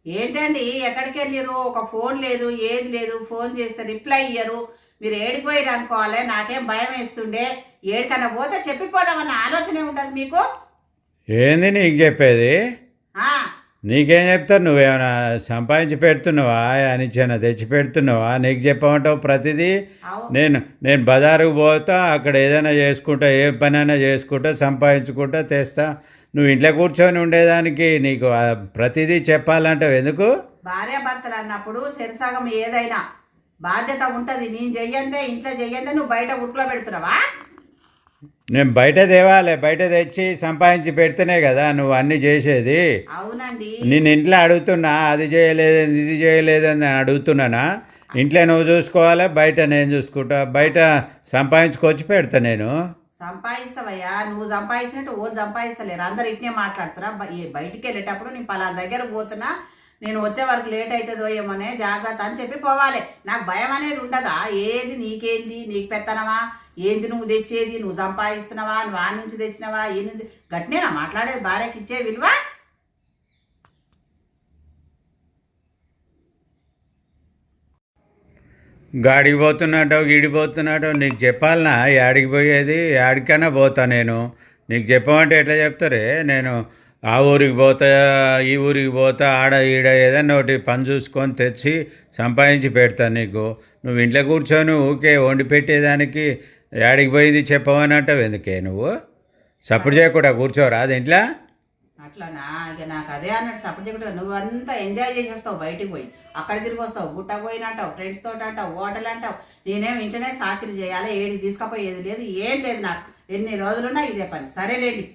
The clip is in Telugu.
ఏంటండి ఎక్కడికి వెళ్ళిరు? ఒక ఫోన్ లేదు, ఏది లేదు. ఫోన్ చేస్తే రిప్లై ఇయ్యరు. మీరు ఏడిపోయారు అనుకోవాలి. నాకేం భయం వేస్తుండే. ఏడికన్నా పోతే చెప్పిపోదామన్న ఆలోచనే ఉండదు మీకు. ఏంది నీకు చెప్పేది? ఆ నీకేం చెప్తారు? నువ్వేమైనా సంపాదించి పెడుతున్నావా? అనిచ్చానా తెచ్చి పెడుతున్నావా? నీకు చెప్పమంటావు ప్రతిదీ. అవు నేను బజారుకు పోతా, అక్కడ ఏదైనా చేసుకుంటా, ఏ పనైనా చేసుకుంటా, సంపాదించుకుంటా తెస్తా. నువ్వు ఇంట్లో కూర్చొని ఉండేదానికి నీకు ప్రతిదీ చెప్పాలంటావు ఎందుకు? భార్యాభర్తలు అన్నప్పుడు శరిసగం ఏదైనా బాధ్యత ఉంటది. నేను చెయ్యందే, ఇంట్లో చెయ్యందే, నువ్వు బయట ఉరుకులో పెడుతున్నావా? నేను బయట తేవాలి, బయట తెచ్చి సంపాదించి పెడితేనే కదా నువ్వు అన్నీ చేసేది. అవునండి. నేను ఇంట్లో అడుగుతున్నా, అది చేయలేదని ఇది చేయలేదని అడుగుతున్నానా? ఇంట్లో నువ్వు చూసుకోవాలి, బయట నేను చూసుకుంటా. బయట సంపాదించుకొచ్చి పెడతా నేను. సంపాదిస్తావయ్యా, నువ్వు సంపాదించినట్టు ఓ సంపాదిస్తలేరు. అందరు ఇట్నే మాట్లాడుతున్నా. బయటికి వెళ్ళేటప్పుడు నేను పలానా దగ్గర పోతున్నా, నేను వచ్చే వరకు లేట్ అవుతుందో ఏమోనే, జాగ్రత్త అని చెప్పి పోవాలి. నాకు భయం అనేది ఉండదా? ఏది నీకేంది? నీకు పెత్తనవా? ఏంది నువ్వు తెచ్చేది? నువ్వు సంపాదిస్తున్నావా? నువ్వు ఆ నుంచి తెచ్చినవా? ఏంది గట్నేనా మాట్లాడేది? భార్యకి ఇచ్చే విలువ. గాడికి పోతున్నట్టావు, గీడిపోతున్నట్టావు, నీకు చెప్పాలనా యాడికి పోయేది? యాడికైనా పోతా నేను. నీకు చెప్పమంటే ఎట్లా చెప్తారే? నేను ఆ ఊరికి పోతా, ఈ ఊరికి పోతా, ఆడ ఈడ ఏదన్నా ఒకటి పని చూసుకొని తెచ్చి సంపాదించి పెడతా నీకు. నువ్వు ఇంట్లో కూర్చొని ఊకే వండి పెట్టేదానికి యాడికి పోయింది చెప్పమని అంటావు ఎందుకే నువ్వు? సపోర్ట్ సరే, చేయకుండా కూర్చోరా అది ఇంట్లో? అట్లానా? ఇక నాకు అదే అన్నట్టు సపోర్ట్. నువ్వంతా ఎంజాయ్ చేసేస్తావు, బయటికి పోయి అక్కడ తిరిగి వస్తావు, గుట్టకు పోయినంటావు, ఫ్రెండ్స్ తోటి అంటావు, హోటల్ అంటావు. నేనేం ఇంట్లోనే సాకిరి చేయాలి, ఏడికి తీసుకపోయేది లేదు, ఏం లేదు. నాకు ఎన్ని రోజులున్నా ఇదే పని. సరేలేండి.